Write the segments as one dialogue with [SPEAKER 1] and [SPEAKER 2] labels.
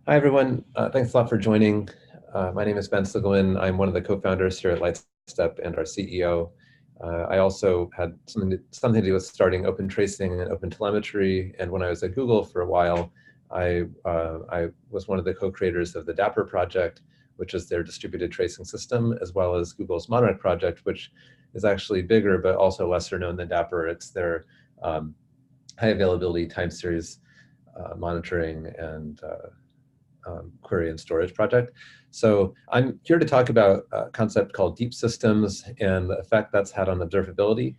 [SPEAKER 1] Hi, everyone. Thanks a lot for joining. My name is Ben Sigelman. I'm one of the co-founders here at Lightstep and our CEO. I also had something to do with starting open tracing and open telemetry. And when I was at Google for a while, I was one of the co-creators of the Dapper project, which is their distributed tracing system, as well as Google's Monarch project, which is actually bigger, but also lesser known than Dapper. It's their high availability time series monitoring and query and storage project. So I'm here to talk about a concept called deep systems and the effect that's had on observability.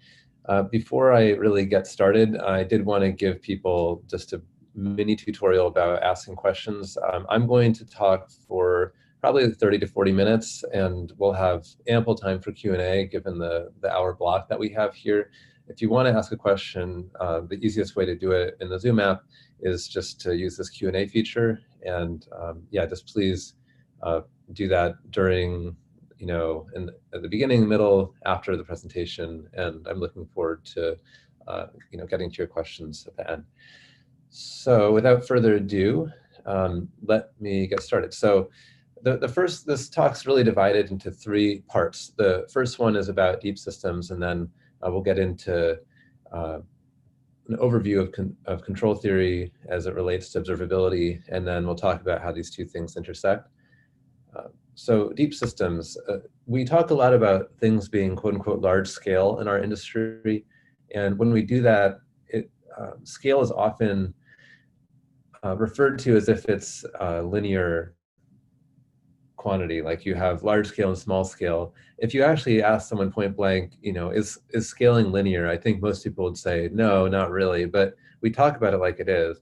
[SPEAKER 1] Before I really get started, I did want to give people just a mini tutorial about asking questions. I'm going to talk for probably 30 to 40 minutes, and we'll have ample time for Q&A given the hour block that we have here. If you want to ask a question, the easiest way to do it in the Zoom app is just to use this Q&A feature. And yeah, just please do that during, at the beginning, middle, after the presentation. And I'm looking forward to, getting to your questions at the end. So without further ado, let me get started. So this talk's really divided into three parts. The first one is about deep systems, and then we'll get into an overview of control theory as it relates to observability, and then we'll talk about how these two things intersect. So deep systems, we talk a lot about things being quote unquote large scale in our industry. And when we do that, scale is often referred to as if it's linear quantity, like you have large scale and small scale. If you actually ask someone point blank, is scaling linear? I think most people would say, no, not really, but we talk about it like it is.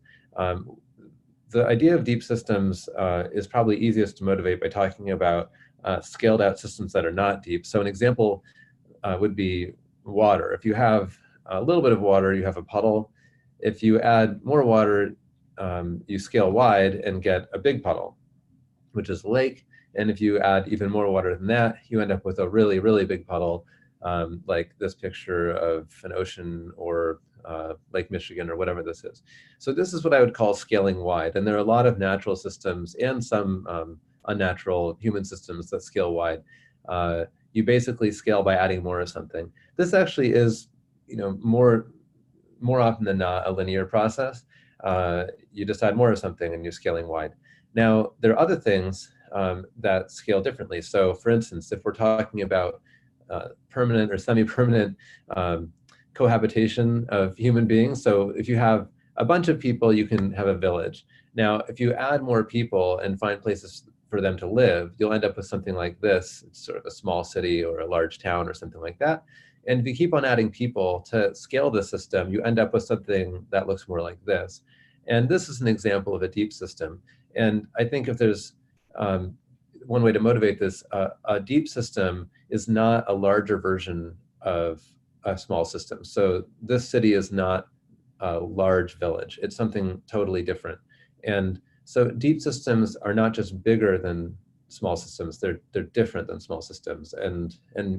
[SPEAKER 1] The idea of deep systems is probably easiest to motivate by talking about scaled out systems that are not deep. So an example would be water. If you have a little bit of water, you have a puddle. If you add more water, you scale wide and get a big puddle, which is a lake. And if you add even more water than that, you end up with a really, really big puddle, like this picture of an ocean or Lake Michigan or whatever this is. So this is what I would call scaling wide. And there are a lot of natural systems and some unnatural human systems that scale wide. You basically scale by adding more of something. This actually is, more often than not a linear process. You just add more of something and you're scaling wide. Now, there are other things that scale differently. So for instance, if we're talking about permanent or semi-permanent cohabitation of human beings, so if you have a bunch of people, you can have a village. Now, if you add more people and find places for them to live, you'll end up with something like this. It's sort of a small city or a large town or something like that. And if you keep on adding people to scale the system, you end up with something that looks more like this. And this is an example of a deep system. And I think if there's one way to motivate this, a deep system is not a larger version of a small system. So this city is not a large village. It's something totally different. And so deep systems are not just bigger than small systems, they're different than small systems. And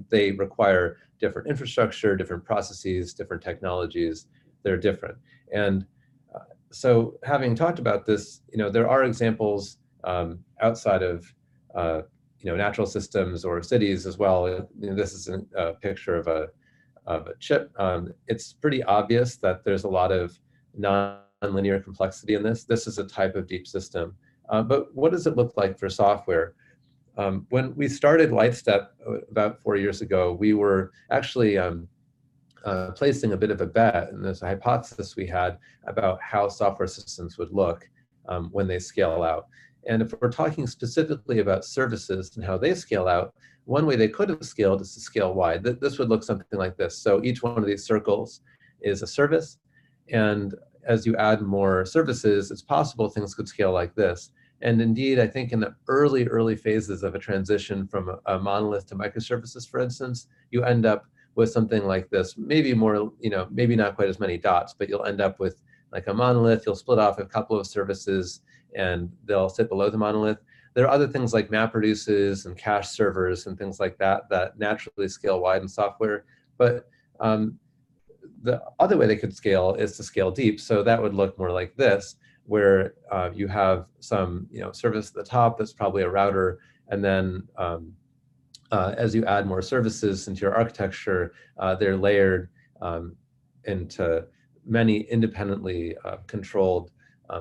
[SPEAKER 1] they require different infrastructure, different processes, different technologies. They're different. And so having talked about this, there are examples outside of natural systems or cities as well. This is a picture of a chip. It's pretty obvious that there's a lot of non-linear complexity in this. This is a type of deep system. But what does it look like for software? When we started Lightstep about 4 years ago, we were actually placing a bit of a bet, and there's a hypothesis we had about how software systems would look when they scale out. And if we're talking specifically about services and how they scale out, one way they could have scaled is to scale wide. This would look something like this. So each one of these circles is a service. And as you add more services, it's possible things could scale like this. And indeed, I think in the early phases of a transition from a monolith to microservices, for instance, you end up with something like this, maybe more, maybe not quite as many dots, but you'll end up with like a monolith. You'll split off a couple of services and they'll sit below the monolith. There are other things like MapReduces and cache servers and things like that that naturally scale wide in software. But the other way they could scale is to scale deep. So that would look more like this, where you have some service at the top that's probably a router, and then as you add more services into your architecture, they're layered into many independently controlled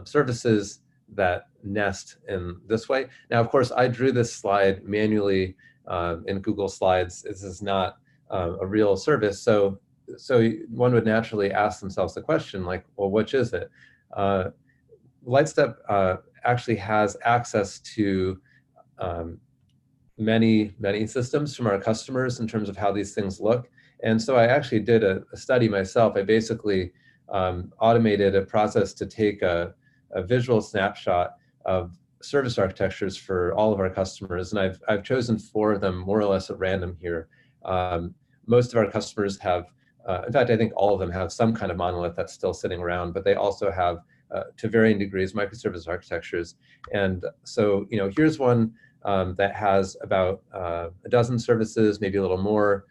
[SPEAKER 1] services that nest in this way. Now, of course, I drew this slide manually in Google Slides. This is not a real service, so one would naturally ask themselves the question, like, well, which is it? Lightstep actually has access to many systems from our customers in terms of how these things look. And so I actually did a study myself. I basically automated a process to take a visual snapshot of service architectures for all of our customers. And I've chosen 4 of them more or less at random here. Most of our customers have, in fact, I think all of them have some kind of monolith that's still sitting around, but they also have, to varying degrees, microservice architectures. And so, here's one that has about a dozen services, maybe a little more.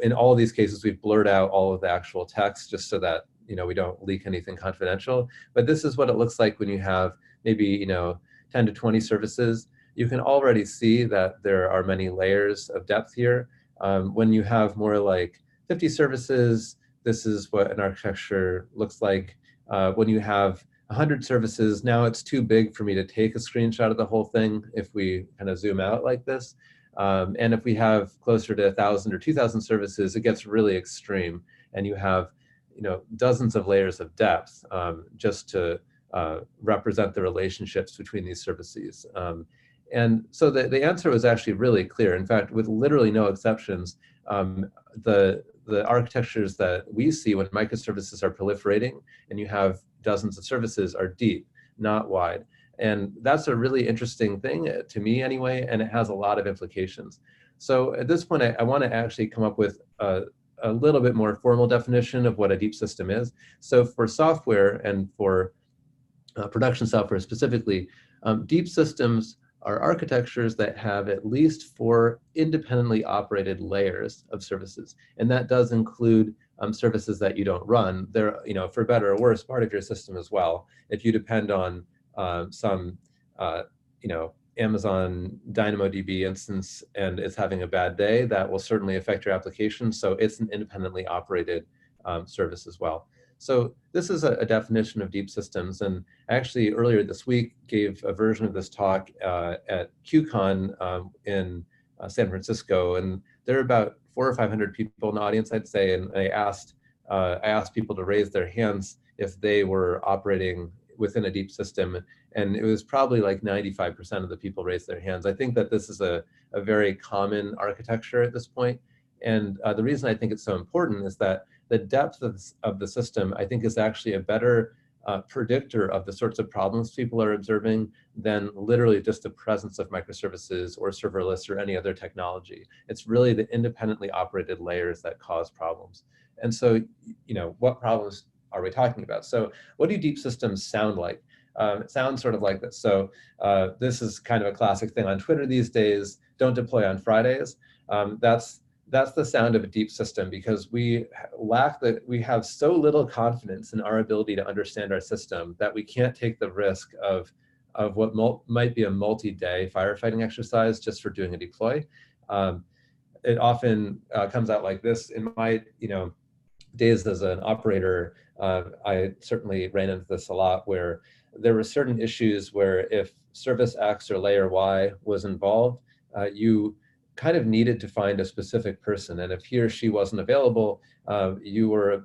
[SPEAKER 1] In all of these cases, we've blurred out all of the actual text just so that we don't leak anything confidential. But this is what it looks like when you have maybe 10 to 20 services. You can already see that there are many layers of depth here. When you have more like 50 services, this is what an architecture looks like. When you have 100 services, now it's too big for me to take a screenshot of the whole thing if we kind of zoom out like this. And if we have closer to 1,000 or 2,000 services, it gets really extreme. And you have dozens of layers of depth just to represent the relationships between these services. And so the answer was actually really clear. In fact, with literally no exceptions, the architectures that we see when microservices are proliferating and you have dozens of services are deep, not wide. And that's a really interesting thing to me anyway, and it has a lot of implications. So at this point, I want to actually come up with a little bit more formal definition of what a deep system is. So for software and for production software specifically, deep systems are architectures that have at least 4 independently operated layers of services. And that does include services that you don't run. They're, for better or worse, part of your system as well. If you depend on some, Amazon DynamoDB instance and it's having a bad day, that will certainly affect your application. So it's an independently operated service as well. So this is a definition of deep systems. And actually earlier this week gave a version of this talk at QCon in San Francisco. And there are about 400 or 500 people in the audience, I'd say. And I asked people to raise their hands if they were operating within a deep system. And it was probably like 95% of the people raised their hands. I think that this is a very common architecture at this point. And the reason I think it's so important is that the depth of the system, I think, is actually a better predictor of the sorts of problems people are observing than literally just the presence of microservices or serverless or any other technology. It's really the independently operated layers that cause problems. And so, what problems are we talking about? So what do deep systems sound like? It sounds sort of like this. So this is kind of a classic thing on Twitter these days: don't deploy on Fridays. That's the sound of a deep system, because we have so little confidence in our ability to understand our system that we can't take the risk of what might be a multi-day firefighting exercise just for doing a deploy. It often comes out like this. In my days as an operator, I certainly ran into this a lot, where there were certain issues where if service X or layer Y was involved, you kind of needed to find a specific person. And if he or she wasn't available, you were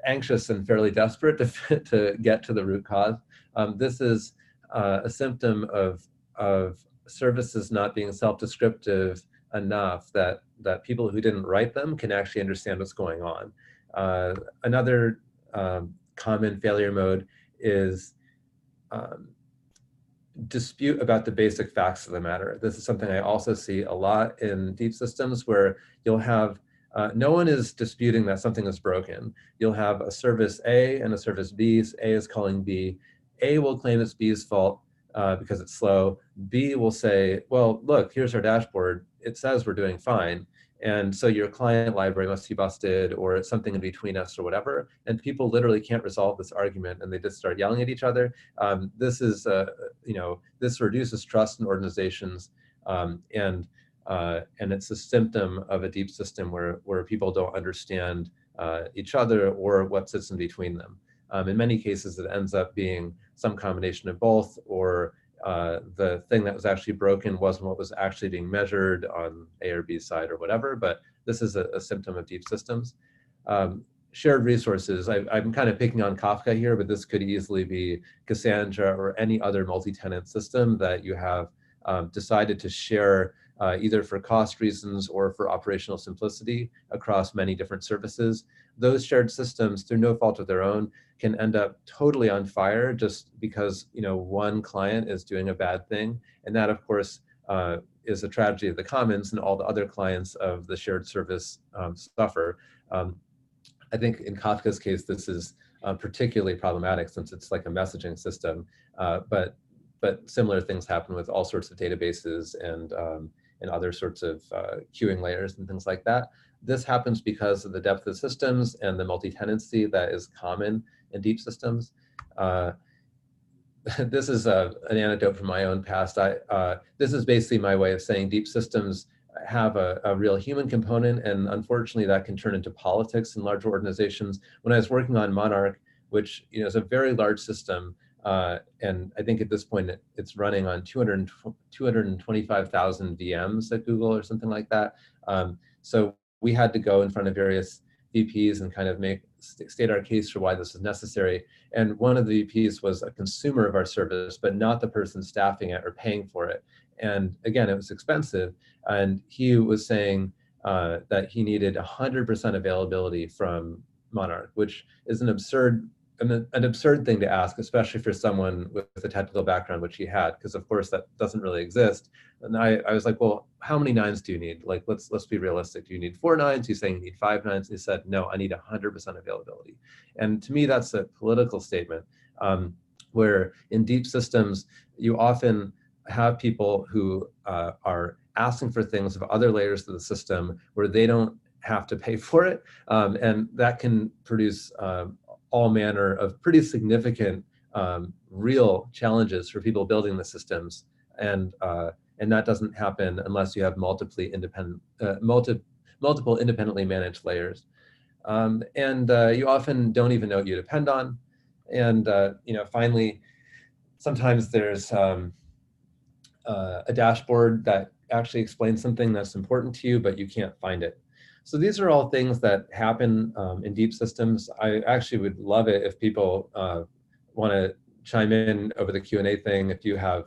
[SPEAKER 1] anxious and fairly desperate to get to the root cause. This is a symptom of services not being self-descriptive enough that people who didn't write them can actually understand what's going on. Another common failure mode is dispute about the basic facts of the matter. This is something I also see a lot in deep systems, where you'll have no one is disputing that something is broken. You'll have a service A and a service B. A is calling B. A will claim it's B's fault because it's slow. B will say, well, look, here's our dashboard. It says we're doing fine. And so your client library must be busted, or something in between us, or whatever. And people literally can't resolve this argument, and they just start yelling at each other. This is, this reduces trust in organizations, and it's a symptom of a deep system where people don't understand each other or what sits in between them. In many cases, it ends up being some combination of both, or the thing that was actually broken wasn't what was actually being measured on A or B side or whatever, but this is a symptom of deep systems. Shared resources, I'm kind of picking on Kafka here, but this could easily be Cassandra or any other multi-tenant system that you have decided to share either for cost reasons or for operational simplicity across many different services. Those shared systems, through no fault of their own, can end up totally on fire just because one client is doing a bad thing. And that, of course, is a tragedy of the commons, and all the other clients of the shared service suffer. I think in Kafka's case, this is particularly problematic since it's like a messaging system, but similar things happen with all sorts of databases and other sorts of queuing layers and things like that. This happens because of the depth of systems and the multi-tenancy that is common in deep systems. This is an anecdote from my own past. This is basically my way of saying deep systems have a real human component, and unfortunately that can turn into politics in large organizations. When I was working on Monarch, which is a very large system, and I think at this point it's running on 225,000 VMs at Google or something like that. So we had to go in front of various VPs and kind of state our case for why this is necessary. And one of the VPs was a consumer of our service, but not the person staffing it or paying for it. And again, it was expensive. And he was saying that he needed 100% availability from Monarch, which is an absurd thing to ask, especially for someone with a technical background, which he had, because of course that doesn't really exist. And I was like, well, how many nines do you need? Like, let's be realistic. Do you need 4 nines? He's saying you need 5 nines. He said, no, I need 100% availability. And to me, that's a political statement, where in deep systems, you often have people who are asking for things of other layers of the system where they don't have to pay for it. And that can produce all manner of pretty significant real challenges for people building the systems. And that doesn't happen unless you have multiple independently managed layers. And you often don't even know what you depend on. And finally, sometimes there's a dashboard that actually explains something that's important to you, but you can't find it. So these are all things that happen in deep systems. I actually would love it if people want to chime in over the Q&A thing, if you have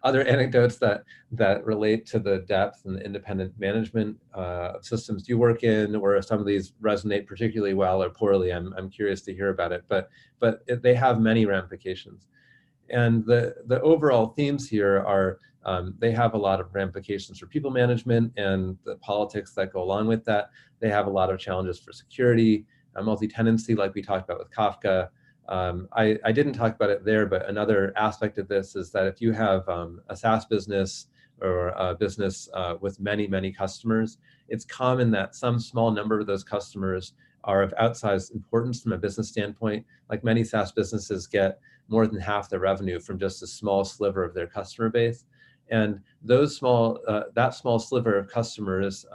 [SPEAKER 1] other anecdotes that relate to the depth and the independent management of systems you work in, or some of these resonate particularly well or poorly. I'm curious to hear about it, but they have many ramifications. And the overall themes here are they have a lot of ramifications for people management and the politics that go along with that. They have a lot of challenges for security, multi-tenancy, like we talked about with Kafka. I didn't talk about it there, but another aspect of this is that if you have a SaaS business or a business with many, many customers, it's common that some small number of those customers are of outsized importance from a business standpoint. Like many SaaS businesses get more than half their revenue from just a small sliver of their customer base. And those that small sliver of customers,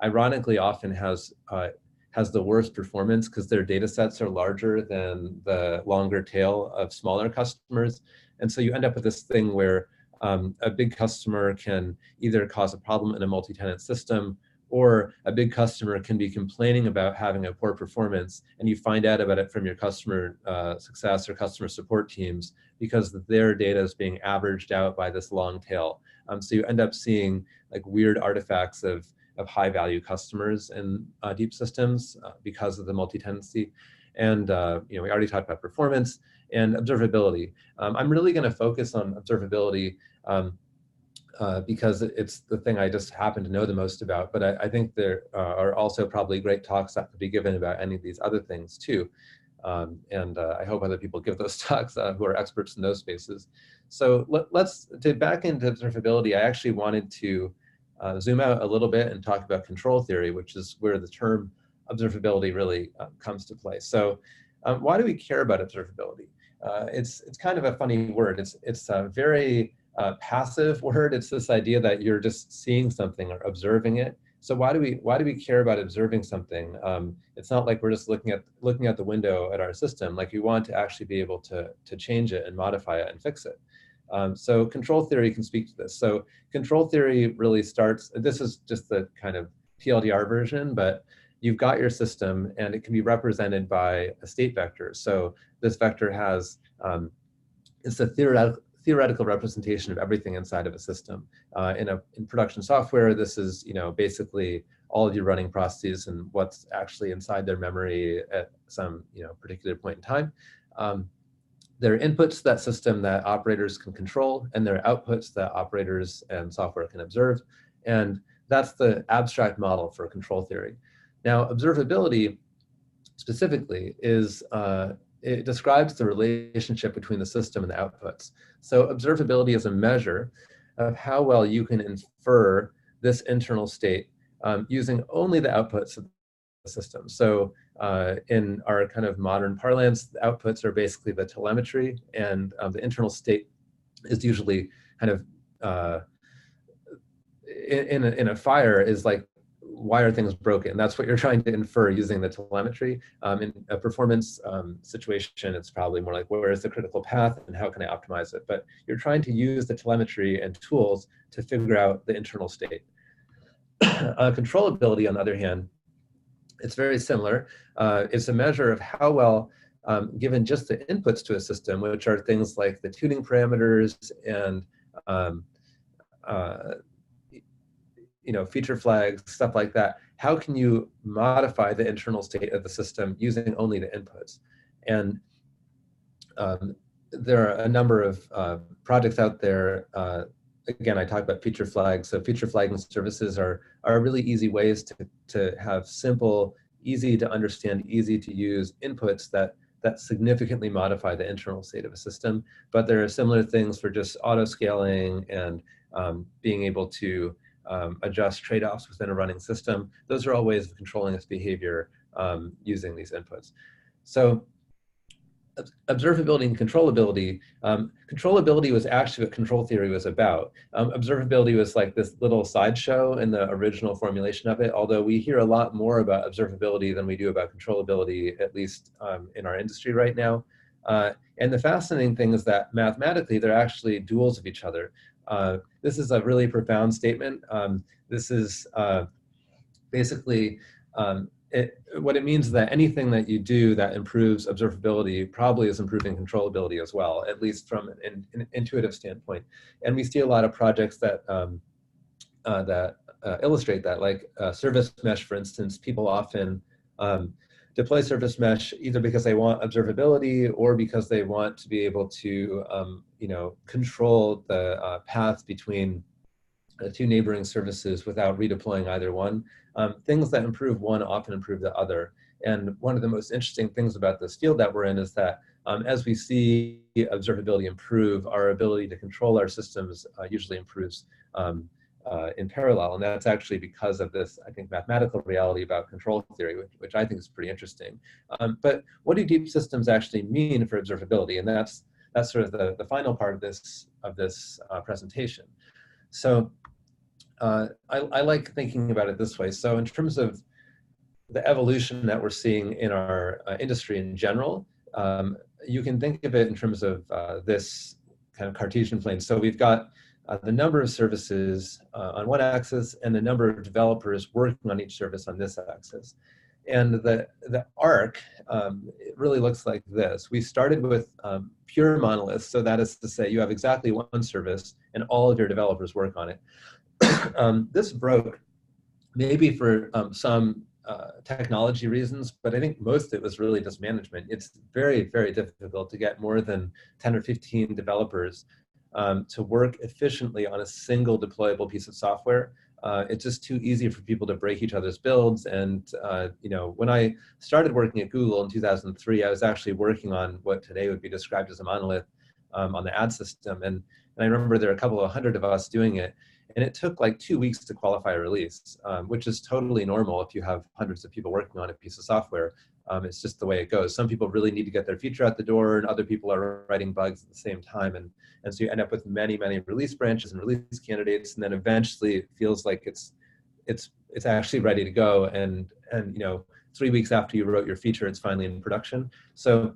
[SPEAKER 1] ironically, often has the worst performance because their data sets are larger than the longer tail of smaller customers. And so you end up with this thing where a big customer can either cause a problem in a multi-tenant system, or a big customer can be complaining about having a poor performance, and you find out about it from your customer success or customer support teams because their data is being averaged out by this long tail. So you end up seeing like weird artifacts of high value customers in deep systems because of the multi-tenancy. And we already talked about performance and observability. I'm really going to focus on observability because it's the thing I just happen to know the most about. But I think there are also probably great talks that could be given about any of these other things too. And I hope other people give those talks who are experts in those spaces. So let's back into observability. I actually wanted to zoom out a little bit and talk about control theory, which is where the term observability really comes to play. So why do we care about observability? It's kind of a funny word. It's a very passive word. It's this idea that you're just seeing something or observing it. So why do we care about observing something? It's not like we're just looking out the window at our system. Like, we want to actually be able to change it and modify it and fix it. So control theory can speak to this. So control theory really starts, this is just the kind of TLDR version, but you've got your system and it can be represented by a state vector. So this vector has, it's a theoretical representation of everything inside of a system. In production software, this is, basically all of your running processes and what's actually inside their memory at some, particular point in time. There are inputs to that system that operators can control, and there are outputs that operators and software can observe. And that's the abstract model for control theory. Now, observability specifically is, it describes the relationship between the system and the outputs. So observability is a measure of how well you can infer this internal state using only the outputs of the system. So in our kind of modern parlance, the outputs are basically the telemetry, and the internal state is usually kind of in a fire is like, why are things broken? That's what you're trying to infer using the telemetry. In a performance situation, it's probably more like, where is the critical path and how can I optimize it? But you're trying to use the telemetry and tools to figure out the internal state. Controllability, on the other hand, it's very similar. It's a measure of how well, given just the inputs to a system, which are things like the tuning parameters and feature flags, stuff like that, how can you modify the internal state of the system using only the inputs? And there are a number of projects out there. Again, I talk about feature flags. So feature flagging services are really easy ways to have simple, easy to understand, easy to use inputs that significantly modify the internal state of a system. But there are similar things for just auto scaling and being able to adjust trade-offs within a running system. Those are all ways of controlling its behavior using these inputs. So observability and controllability. Controllability was actually what control theory was about. Observability was like this little sideshow in the original formulation of it, although we hear a lot more about observability than we do about controllability, at least in our industry right now. And the fascinating thing is that mathematically, they're actually duals of each other. This is a really profound statement. This is basically, what it means is that anything that you do that improves observability probably is improving controllability as well, at least from an intuitive standpoint. And we see a lot of projects that illustrate that, like service mesh, for instance. People often deploy service mesh either because they want observability or because they want to be able to control the path between two neighboring services without redeploying either one. Things that improve one often improve the other. And one of the most interesting things about this field that we're in is that as we see observability improve, our ability to control our systems usually improves in parallel. And that's actually because of this, I think, mathematical reality about control theory, which I think is pretty interesting. But what do deep systems actually mean for observability? And that's sort of the final part of this presentation. So I like thinking about it this way. So in terms of the evolution that we're seeing in our industry in general, you can think of it in terms of this kind of Cartesian plane. So we've got the number of services on one axis and the number of developers working on each service on this axis. And the arc, it really looks like this. We started with pure monoliths. So that is to say you have exactly one service and all of your developers work on it. This broke maybe for some technology reasons, but I think most of it was really just management. It's very, very difficult to get more than 10 or 15 developers to work efficiently on a single deployable piece of software. It's just too easy for people to break each other's builds. And when I started working at Google in 2003, I was actually working on what today would be described as a monolith on the ad system. And I remember there were a couple of hundred of us doing it. And it took like 2 weeks to qualify a release, which is totally normal if you have hundreds of people working on a piece of software. It's just the way it goes. Some people really need to get their feature out the door, and other people are writing bugs at the same time. And so you end up with many, many release branches and release candidates, and then eventually it feels like it's actually ready to go. And 3 weeks after you wrote your feature, it's finally in production. So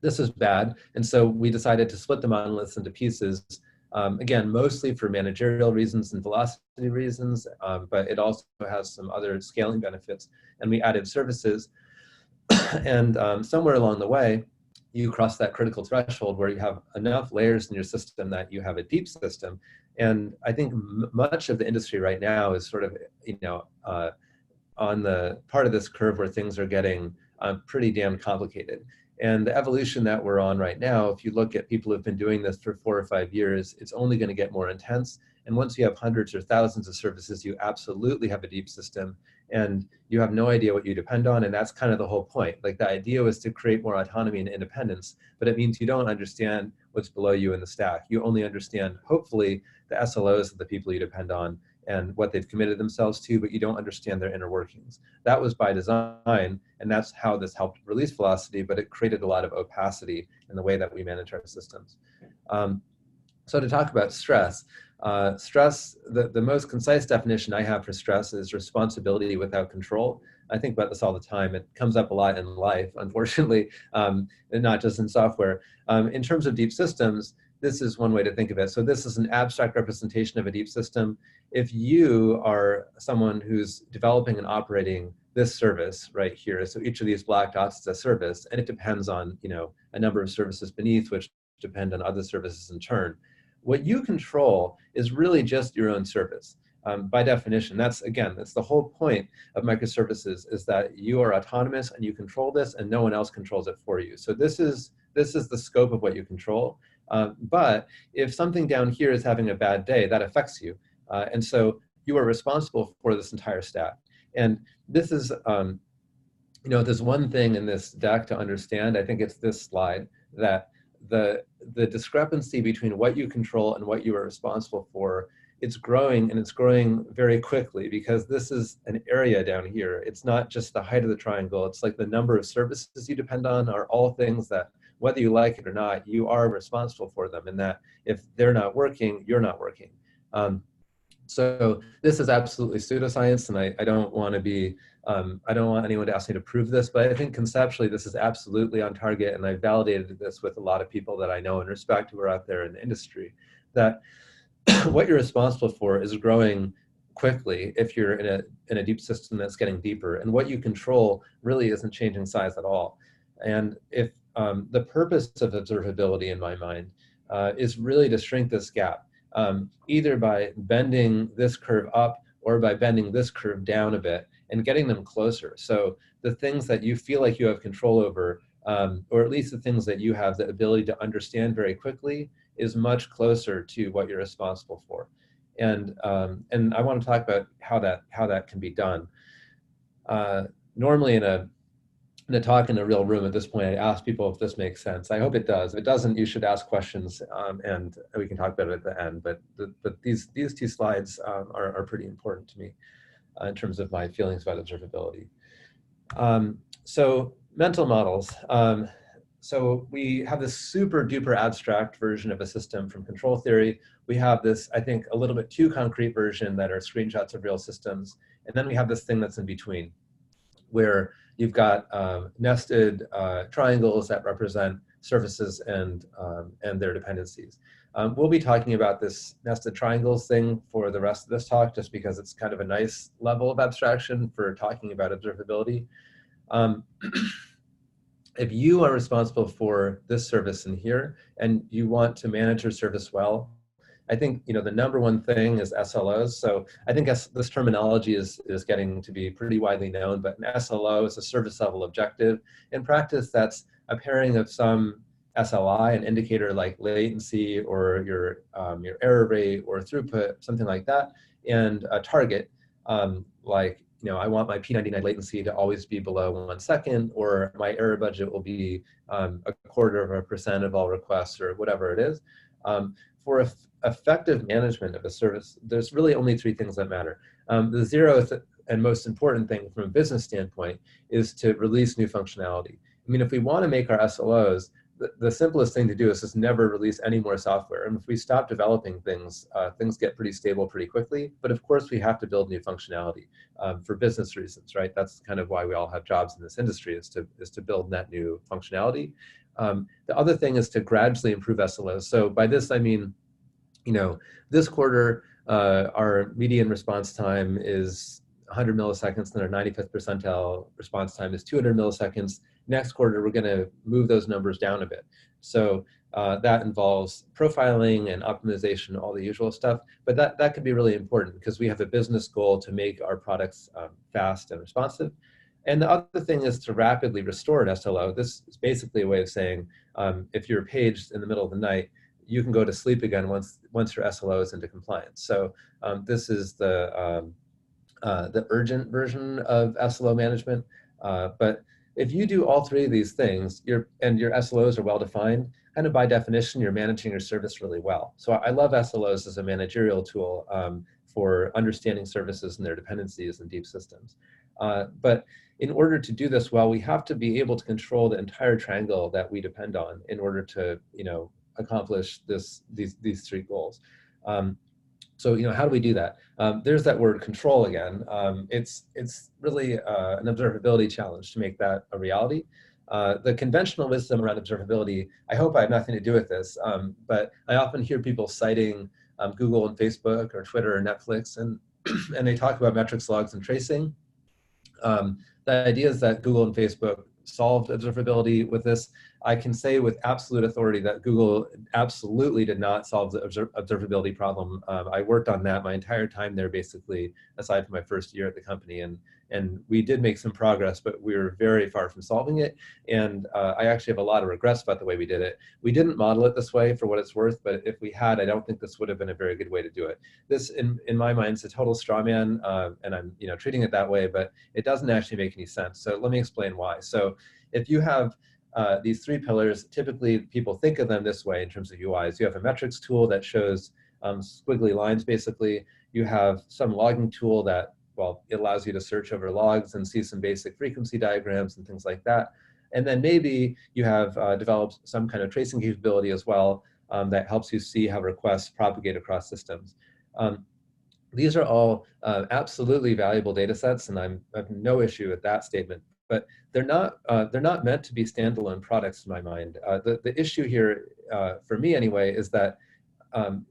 [SPEAKER 1] this is bad. And so we decided to split the monoliths into pieces. Again, mostly for managerial reasons and velocity reasons, but it also has some other scaling benefits. And we added services. And somewhere along the way, you cross that critical threshold where you have enough layers in your system that you have a deep system. And I think much of the industry right now is sort of, on the part of this curve where things are getting pretty damn complicated. And the evolution that we're on right now, if you look at people who've been doing this for 4 or 5 years, it's only going to get more intense. And once you have hundreds or thousands of services, you absolutely have a deep system, and you have no idea what you depend on. And that's kind of the whole point. Like, the idea was to create more autonomy and independence, but it means you don't understand what's below you in the stack. You only understand, hopefully, the SLOs of the people you depend on and what they've committed themselves to, but you don't understand their inner workings. That was by design, and that's how this helped release velocity, but it created a lot of opacity in the way that we manage our systems. So to talk about stress, the most concise definition I have for stress is responsibility without control. I think about this all the time. It comes up a lot in life, unfortunately, and not just in software. In terms of deep systems, this is one way to think of it. So this is an abstract representation of a deep system. If you are someone who's developing and operating this service right here, so each of these black dots is a service, and it depends on a number of services beneath, which depend on other services in turn. What you control is really just your own service. By definition, that's the whole point of microservices, is that you are autonomous and you control this, and no one else controls it for you. So this is the scope of what you control. But if something down here is having a bad day, that affects you. And so you are responsible for this entire stack. And this is, there's one thing in this deck to understand. I think it's this slide, that the discrepancy between what you control and what you are responsible for, it's growing, and it's growing very quickly, because this is an area down here. It's not just the height of the triangle. It's like the number of services you depend on are all things that, whether you like it or not, you are responsible for them, and that if they're not working, you're not working. So this is absolutely pseudoscience, and I don't want to be, I don't want anyone to ask me to prove this, but I think conceptually this is absolutely on target, and I validated this with a lot of people that I know and respect who are out there in the industry, that what you're responsible for is growing quickly if you're in a deep system that's getting deeper, and what you control really isn't changing size at all. And if the purpose of observability, in my mind, is really to shrink this gap, either by bending this curve up or by bending this curve down a bit and getting them closer. So the things that you feel like you have control over, or at least the things that you have the ability to understand very quickly, is much closer to what you're responsible for. And I want to talk about how that can be done. Normally in a talk in a real room at this point, I ask people if this makes sense. I hope it does. If it doesn't, you should ask questions, and we can talk about it at the end. But these two slides are pretty important to me in terms of my feelings about observability. So mental models. So we have this super duper abstract version of a system from control theory. We have this, I think, a little bit too concrete version that are screenshots of real systems. And then we have this thing that's in between, where you've got nested triangles that represent surfaces and their dependencies. We'll be talking about this nested triangles thing for the rest of this talk, just because it's kind of a nice level of abstraction for talking about observability. If you are responsible for this service in here, and you want to manage your service well, I think the number one thing is SLOs. So I think this terminology is getting to be pretty widely known, but an SLO is a service level objective. In practice, that's a pairing of some SLI, an indicator like latency or your error rate or throughput, something like that, and a target like, I want my P99 latency to always be below 1 second, or my error budget will be 0.25% of all requests, or whatever it is. for effective management of a service, there's really only three things that matter. The zeroth and most important thing from a business standpoint is to release new functionality. I mean, if we want to make our SLOs, the simplest thing to do is just never release any more software. And if we stop developing things, things get pretty stable pretty quickly. But of course, we have to build new functionality for business reasons, right? That's kind of why we all have jobs in this industry, is to build that new functionality. The other thing is to gradually improve SLOs. So by this, I mean, this quarter, our median response time is 100 milliseconds, and our 95th percentile response time is 200 milliseconds. Next quarter, we're going to move those numbers down a bit. So that involves profiling and optimization, all the usual stuff. But that can be really important because we have a business goal to make our products fast and responsive. And the other thing is to rapidly restore an SLO. This is basically a way of saying if you're paged in the middle of the night, you can go to sleep again once your SLO is into compliance. So this is the urgent version of SLO management. But if you do all three of these things, your SLOs are well defined, kind of by definition, you're managing your service really well. So I love SLOs as a managerial tool for understanding services and their dependencies and deep systems. But in order to do this well, we have to be able to control the entire triangle that we depend on in order to, accomplish these three goals. So how do we do that? There's that word control again. It's really an observability challenge to make that a reality. The conventional wisdom around observability, I hope I have nothing to do with this, but I often hear people citing Google and Facebook or Twitter or Netflix, and they talk about metrics, logs, and tracing. The idea is that Google and Facebook solved observability with this. I can say with absolute authority that Google absolutely did not solve the observability problem. I worked on that my entire time there, basically, aside from my first year at the company. And we did make some progress, but we were very far from solving it. And I actually have a lot of regrets about the way we did it. We didn't model it this way, for what it's worth, but if we had, I don't think this would have been a very good way to do it. This, in my mind, is a total straw man, and I'm treating it that way, but it doesn't actually make any sense. So let me explain why. So if you have these three pillars, typically people think of them this way in terms of UIs. You have a metrics tool that shows squiggly lines, basically. You have some logging tool that, well, it allows you to search over logs and see some basic frequency diagrams and things like that. And then maybe you have developed some kind of tracing capability as well that helps you see how requests propagate across systems. These are all absolutely valuable data sets, and I have no issue with that statement. But they're not meant to be standalone products in my mind. The issue here, for me anyway, is that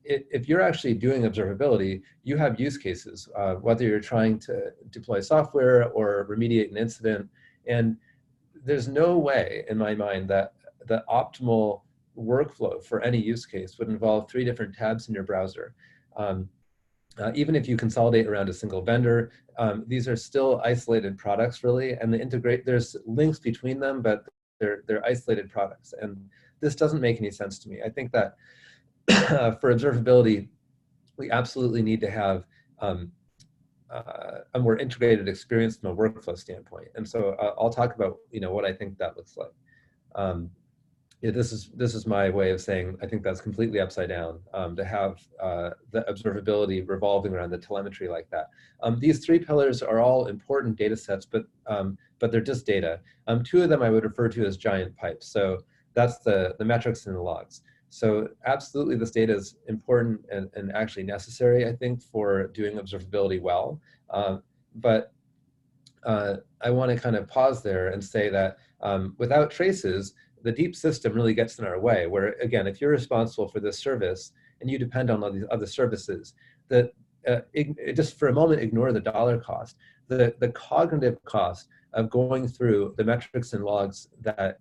[SPEAKER 1] if you're actually doing observability, you have use cases, whether you're trying to deploy software or remediate an incident. And there's no way, in my mind, that the optimal workflow for any use case would involve 3 different tabs in your browser. Even if you consolidate around a single vendor, these are still isolated products, really, and there's links between them, but they're isolated products. And this doesn't make any sense to me. I think that for observability, we absolutely need to have a more integrated experience from a workflow standpoint. And so I'll talk about what I think that looks like. This is my way of saying I think that's completely upside down, to have the observability revolving around the telemetry like that. These 3 pillars are all important data sets, but they're just data. 2 of them I would refer to as giant pipes. So that's the metrics and the logs. So absolutely this data is important and actually necessary, I think, for doing observability well. But I want to kind of pause there and say that without traces, the deep system really gets in our way, where, again, if you're responsible for this service and you depend on all these other services, that just for a moment, ignore the dollar cost. The cognitive cost of going through the metrics and logs that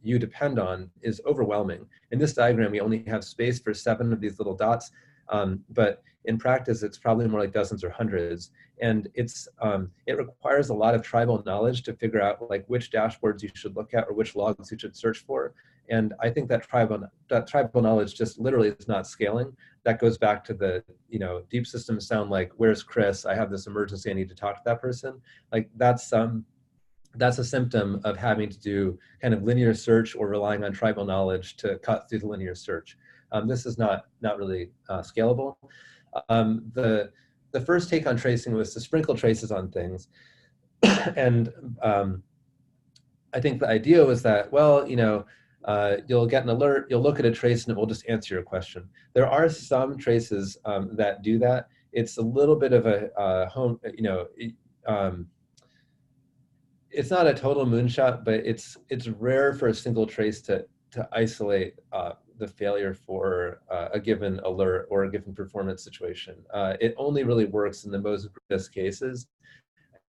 [SPEAKER 1] you depend on is overwhelming. In this diagram, we only have space for 7 of these little dots, but in practice, it's probably more like dozens or hundreds. And it requires a lot of tribal knowledge to figure out which dashboards you should look at or which logs you should search for. And I think that tribal knowledge just literally is not scaling. That goes back to the, deep systems sound like, where's Chris? I have this emergency, I need to talk to that person. That's a symptom of having to do kind of linear search or relying on tribal knowledge to cut through the linear search. This is not really scalable. The first take on tracing was to sprinkle traces on things. And I think the idea was that, well, you'll get an alert, you'll look at a trace, and it will just answer your question. There are some traces that do that. It's a little bit of a it's not a total moonshot, but it's rare for a single trace to isolate the failure for a given alert or a given performance situation. It only really works in the most risk cases.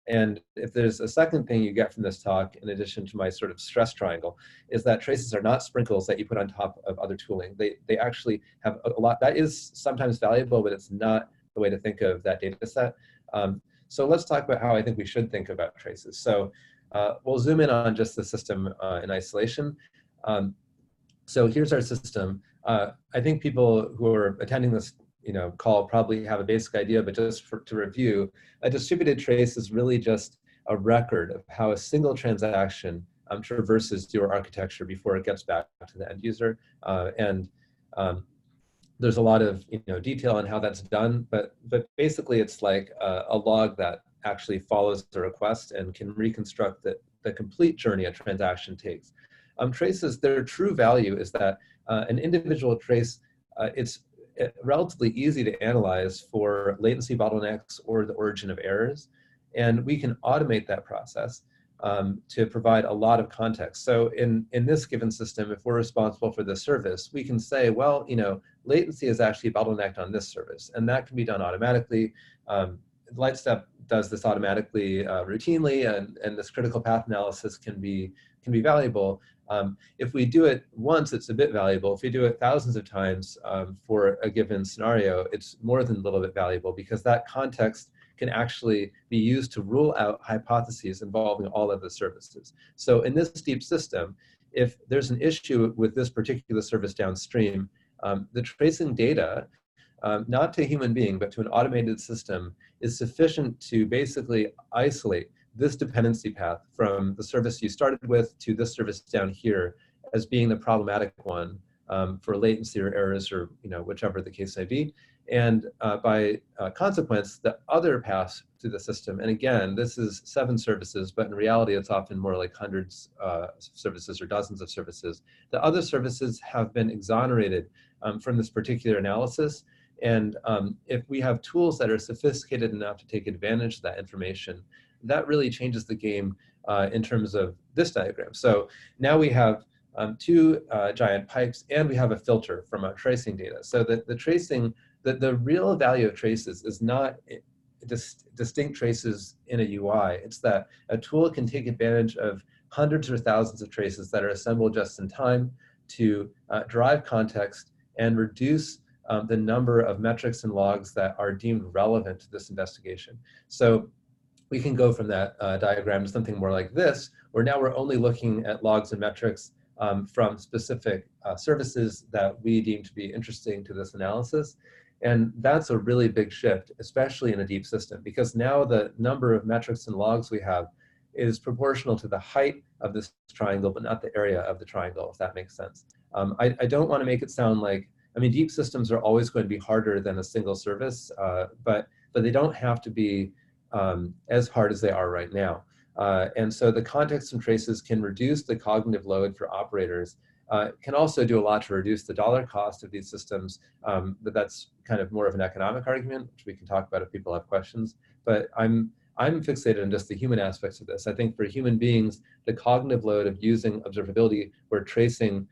[SPEAKER 1] And if there's a second thing you get from this talk, in addition to my sort of stress triangle, is that traces are not sprinkles that you put on top of other tooling. They actually have a lot. That is sometimes valuable, but it's not the way to think of that data set. So let's talk about how I think we should think about traces. So we'll zoom in on just the system in isolation. So here's our system. I think people who are attending this call probably have a basic idea, but just to review, a distributed trace is really just a record of how a single transaction traverses your architecture before it gets back to the end user. There's a lot of detail on how that's done, but basically it's like a log that actually follows the request and can reconstruct the complete journey a transaction takes. Traces, their true value is that an individual trace, it's relatively easy to analyze for latency bottlenecks or the origin of errors. And we can automate that process to provide a lot of context. So in this given system, if we're responsible for this service, we can say, well, latency is actually bottlenecked on this service, and that can be done automatically. Lightstep does this automatically routinely, and this critical path analysis can be valuable. If we do it once, it's a bit valuable. If we do it thousands of times for a given scenario, it's more than a little bit valuable, because that context can actually be used to rule out hypotheses involving all of the services. So in this deep system, if there's an issue with this particular service downstream, the tracing data, not to a human being, but to an automated system, is sufficient to basically isolate this dependency path from the service you started with to this service down here as being the problematic one for latency or errors, or whichever the case may be. And by consequence, the other paths to the system, and again, this is 7 services, but in reality, it's often more like hundreds of services or dozens of services. The other services have been exonerated from this particular analysis. And if we have tools that are sophisticated enough to take advantage of that information, that really changes the game in terms of this diagram. So now we have 2 giant pipes, and we have a filter from our tracing data. So that the tracing, the real value of traces is not distinct traces in a UI. It's that a tool can take advantage of hundreds or thousands of traces that are assembled just in time to derive context and reduce the number of metrics and logs that are deemed relevant to this investigation. So we can go from that diagram to something more like this, where now we're only looking at logs and metrics from specific services that we deem to be interesting to this analysis. And that's a really big shift, especially in a deep system, because now the number of metrics and logs we have is proportional to the height of this triangle, but not the area of the triangle, if that makes sense. I don't want to make it sound like, deep systems are always going to be harder than a single service, but they don't have to be as hard as they are right now. And so the context and traces can reduce the cognitive load for operators, can also do a lot to reduce the dollar cost of these systems, but that's kind of more of an economic argument, which we can talk about if people have questions. But I'm fixated on just the human aspects of this. I think for human beings, the cognitive load of using observability, where tracing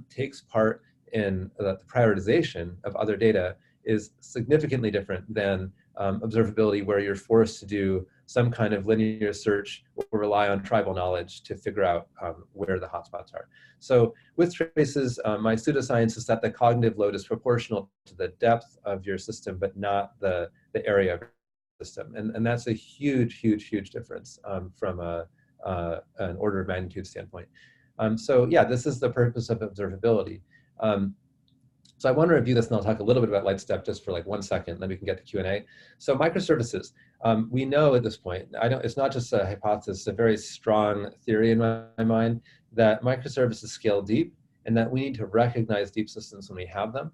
[SPEAKER 1] takes part in the prioritization of other data, is significantly different than observability, where you're forced to do some kind of linear search or rely on tribal knowledge to figure out where the hotspots are. So with traces, my pseudoscience is that the cognitive load is proportional to the depth of your system, but not the area of your system. And that's a huge, huge, huge difference from an order of magnitude standpoint. So yeah, this is the purpose of observability. So I want to review this, and I'll talk a little bit about Lightstep just for like 1 second, then we can get to Q&A. So microservices, we know at this point, it's not just a hypothesis, it's a very strong theory in my mind, that microservices scale deep and that we need to recognize deep systems when we have them.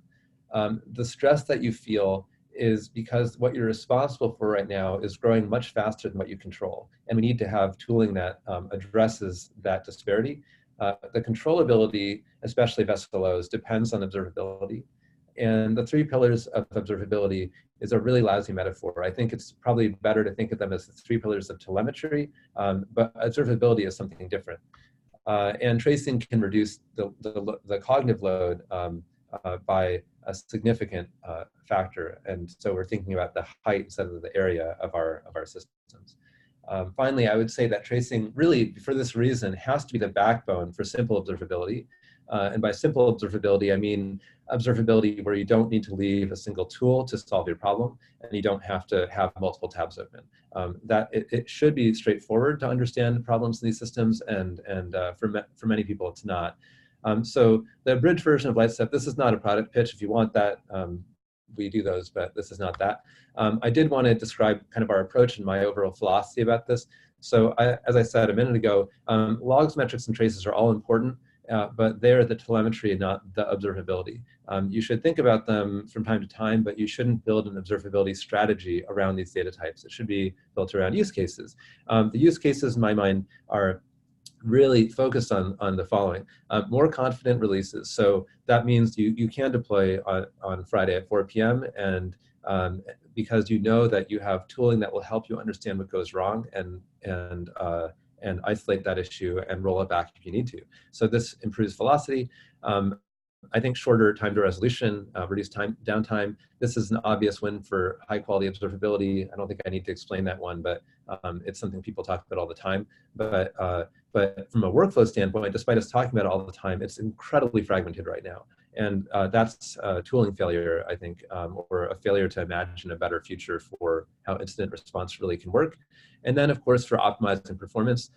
[SPEAKER 1] The stress that you feel is because what you're responsible for right now is growing much faster than what you control. And we need to have tooling that addresses that disparity. The controllability, especially of SLOs, depends on observability. And the 3 pillars of observability is a really lousy metaphor. I think it's probably better to think of them as the 3 pillars of telemetry, but observability is something different. And tracing can reduce the cognitive load by a significant factor. And so we're thinking about the height instead of the area of our systems. Finally, I would say that tracing really, for this reason, has to be the backbone for simple observability. And by simple observability, I mean observability where you don't need to leave a single tool to solve your problem, and you don't have to have multiple tabs open. That it should be straightforward to understand problems in these systems, and for many people, it's not. So the abridged version of Lightstep, this is not a product pitch. If you want that, we do those, but this is not that. I did want to describe kind of our approach and my overall philosophy about this. So as I said a minute ago, logs, metrics, and traces are all important, but they're the telemetry and not the observability. You should think about them from time to time, but you shouldn't build an observability strategy around these data types. It should be built around use cases. The use cases, in my mind, are really focused on the following. More confident releases. So that means you can deploy on Friday at 4 p.m. and because you know that you have tooling that will help you understand what goes wrong and isolate that issue and roll it back if you need to. So this improves velocity. I think shorter time to resolution, reduced downtime. This is an obvious win for high quality observability. I don't think I need to explain that one, but it's something people talk about all the time. But from a workflow standpoint, despite us talking about it all the time, it's incredibly fragmented right now. And that's a tooling failure, I think, or a failure to imagine a better future for how incident response really can work. And then, of course, for optimizing performance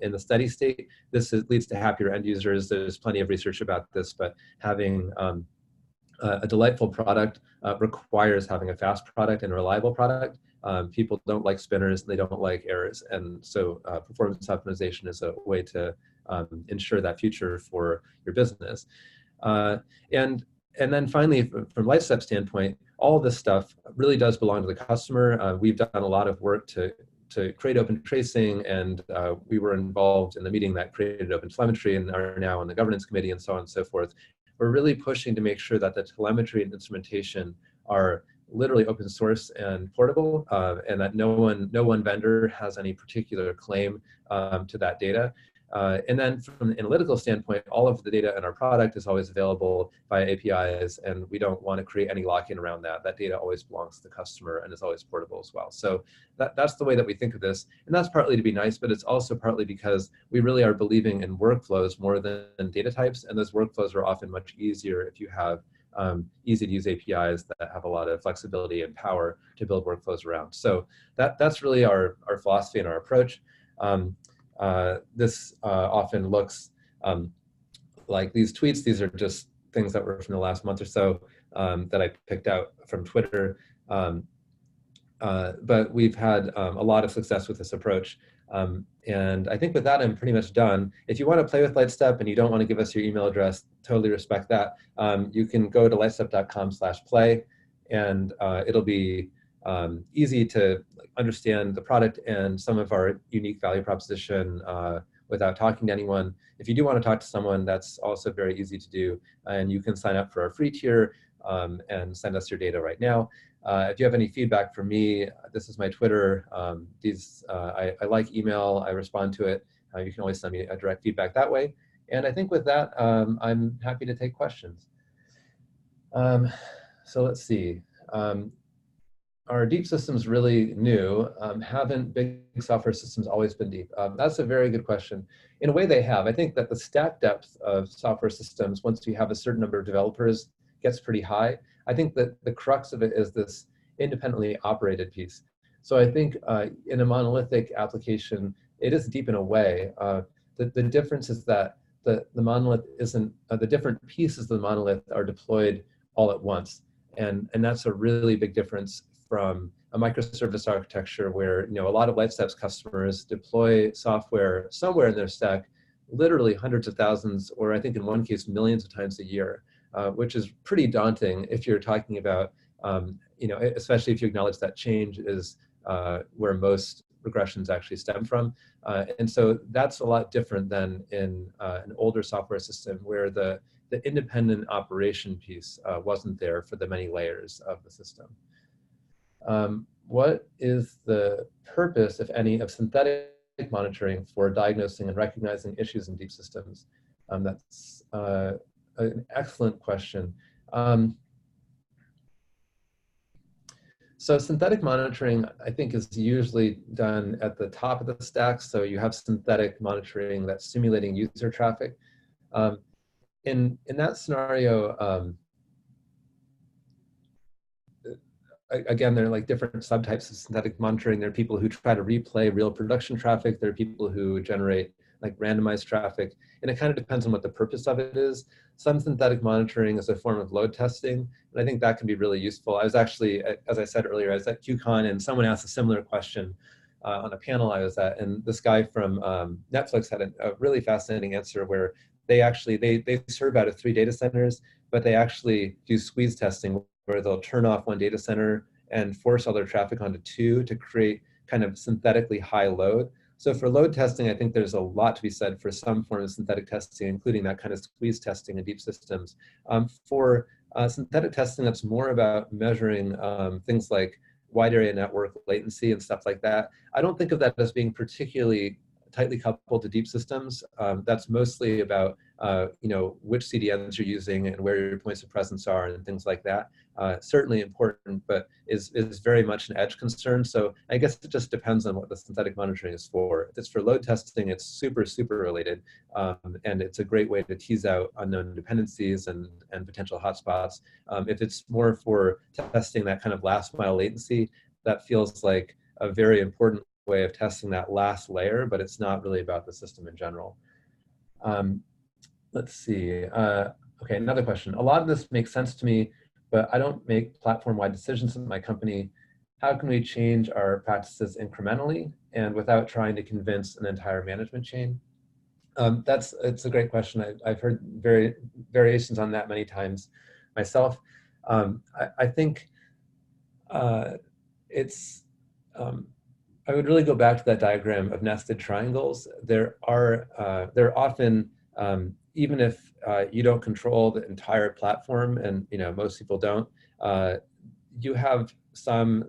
[SPEAKER 1] in the steady state, this leads to happier end users. There's plenty of research about this, but having a delightful product requires having a fast product and a reliable product. People don't like spinners, they don't like errors. And so performance optimization is a way to ensure that future for your business. And then finally, from Lightstep standpoint, all of this stuff really does belong to the customer. We've done a lot of work to create open tracing, and we were involved in the meeting that created open telemetry and are now on the governance committee and so on and so forth. We're really pushing to make sure that the telemetry and instrumentation are literally open source and portable, and that no one vendor has any particular claim to that data. And then from an analytical standpoint, all of the data in our product is always available via APIs, and we don't want to create any lock-in around that. That data always belongs to the customer and is always portable as well. So that's the way that we think of this. And that's partly to be nice, but it's also partly because we really are believing in workflows more than data types, and those workflows are often much easier if you have easy to use APIs that have a lot of flexibility and power to build workflows around. So that's really our philosophy and our approach. This often looks like these tweets. These are just things that were from the last month or so that I picked out from Twitter. But we've had a lot of success with this approach. And I think with that, I'm pretty much done. If you want to play with Lightstep and you don't want to give us your email address, totally respect that. You can go to lightstep.com/play, and it'll be easy to understand the product and some of our unique value proposition without talking to anyone. If you do want to talk to someone, that's also very easy to do. And you can sign up for our free tier and send us your data right now. If you have any feedback for me, this is my Twitter. I like email, I respond to it. You can always send me a direct feedback that way. And I think with that, I'm happy to take questions. So let's see. Are deep systems really new? Haven't big software systems always been deep? That's a very good question. In a way they have. I think that the stack depth of software systems, once you have a certain number of developers, gets pretty high. I think that the crux of it is this independently operated piece. So I think in a monolithic application, it is deep in a way. The difference is that the monolith isn't, the different pieces of the monolith are deployed all at once. And that's a really big difference from a microservice architecture where a lot of Lightstep's customers deploy software somewhere in their stack literally hundreds of thousands, or I think in one case, millions of times a year, which is pretty daunting if you're talking about, especially if you acknowledge that change is where most regressions actually stem from. And so that's a lot different than in an older software system where the independent operation piece wasn't there for the many layers of the system. What is the purpose, if any, of synthetic monitoring for diagnosing and recognizing issues in deep systems? That's an excellent question. So synthetic monitoring, I think, is usually done at the top of the stack. So you have synthetic monitoring that's simulating user traffic. In that scenario, again, there are like different subtypes of synthetic monitoring. There are people who try to replay real production traffic. There are people who generate like randomized traffic. And it kind of depends on what the purpose of it is. Some synthetic monitoring is a form of load testing. And I think that can be really useful. I was actually, as I said earlier, I was at QCon and someone asked a similar question on a panel I was at. And this guy from Netflix had a really fascinating answer where they serve out of 3 data centers, but they actually do squeeze testing where they'll turn off one data center and force all their traffic onto 2 to create kind of synthetically high load. So for load testing, I think there's a lot to be said for some form of synthetic testing, including that kind of squeeze testing in deep systems. For synthetic testing, that's more about measuring things like wide area network latency and stuff like that. I don't think of that as being particularly tightly coupled to deep systems. That's mostly about which CDNs you're using and where your points of presence are and things like that. Certainly important, but is very much an edge concern. So I guess it just depends on what the synthetic monitoring is for. If it's for load testing, it's super, super related. And it's a great way to tease out unknown dependencies and potential hotspots. If it's more for testing that kind of last mile latency, that feels like a very important way of testing that last layer, but it's not really about the system in general. Let's see. Okay, another question. A lot of this makes sense to me, but I don't make platform-wide decisions in my company. How can we change our practices incrementally and without trying to convince an entire management chain? It's a great question. I've heard variations on that many times myself. I think I would really go back to that diagram of nested triangles. There are often, even if you don't control the entire platform, and most people don't, you have some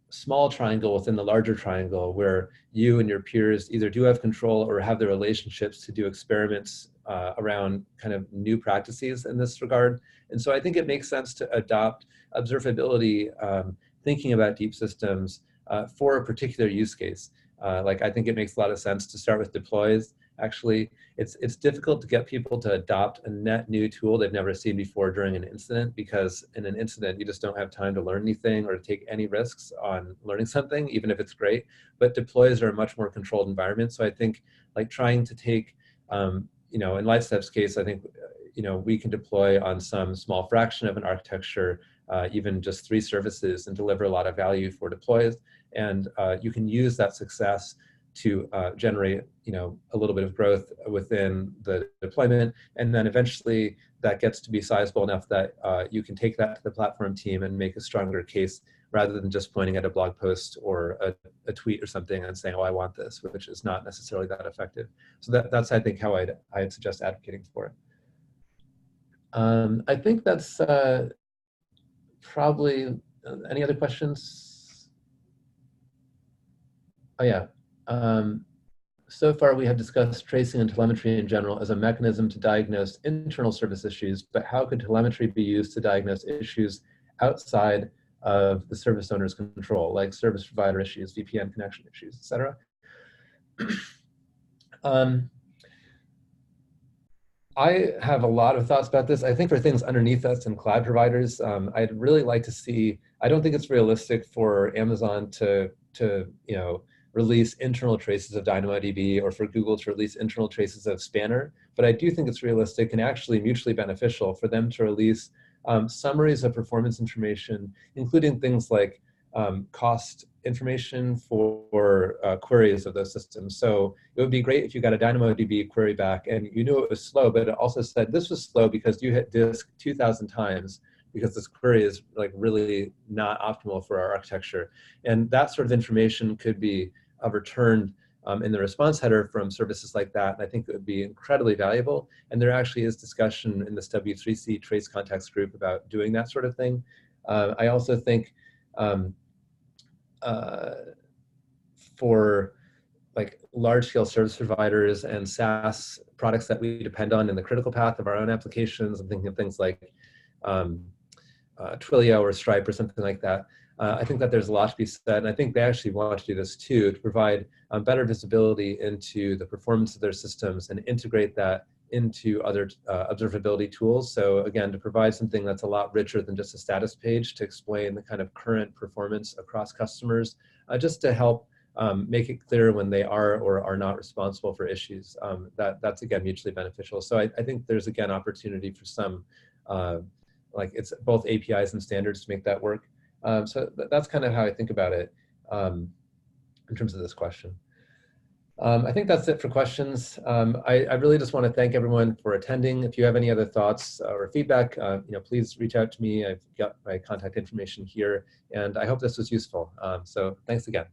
[SPEAKER 1] small triangle within the larger triangle where you and your peers either do have control or have the relationships to do experiments around kind of new practices in this regard. And so I think it makes sense to adopt observability, thinking about deep systems, for a particular use case. Like I think it makes a lot of sense to start with deploys. Actually, it's difficult to get people to adopt a net new tool they've never seen before during an incident, because in an incident, you just don't have time to learn anything or to take any risks on learning something, even if it's great. But deploys are a much more controlled environment. So I think like trying to take, in Lightstep's case, I think, we can deploy on some small fraction of an architecture, even just 3 services, and deliver a lot of value for deploys. And you can use that success to generate, a little bit of growth within the deployment. And then eventually that gets to be sizable enough that you can take that to the platform team and make a stronger case rather than just pointing at a blog post or a tweet or something and saying, oh, I want this, which is not necessarily that effective. So that's, I think, how I'd suggest advocating for it. I think that's probably, any other questions? Oh yeah. So far we have discussed tracing and telemetry in general as a mechanism to diagnose internal service issues, but how could telemetry be used to diagnose issues outside of the service owner's control, like service provider issues, VPN connection issues, et cetera? I have a lot of thoughts about this. I think for things underneath us and cloud providers, I'd really like to see, I don't think it's realistic for Amazon to release internal traces of DynamoDB, or for Google to release internal traces of Spanner. But I do think it's realistic and actually mutually beneficial for them to release summaries of performance information, including things like cost information for queries of those systems. So it would be great if you got a DynamoDB query back and you knew it was slow, but it also said this was slow because you hit disk 2,000 times because this query is like really not optimal for our architecture. And that sort of information could be returned in the response header from services like that. And I think it would be incredibly valuable. And there actually is discussion in this W3C trace context group about doing that sort of thing. I also think for like large-scale service providers and SaaS products that we depend on in the critical path of our own applications, I'm thinking of things like Twilio or Stripe or something like that. I think that there's a lot to be said, and I think they actually want to do this too, to provide better visibility into the performance of their systems and integrate that into other observability tools. So again, to provide something that's a lot richer than just a status page to explain the kind of current performance across customers, just to help make it clear when they are or are not responsible for issues. That's again mutually beneficial. So I think there's again opportunity for some, like it's both APIs and standards to make that work. So that's kind of how I think about it in terms of this question. I think that's it for questions. I really just want to thank everyone for attending. If you have any other thoughts or feedback, please reach out to me. I've got my contact information here, and I hope this was useful. So thanks again.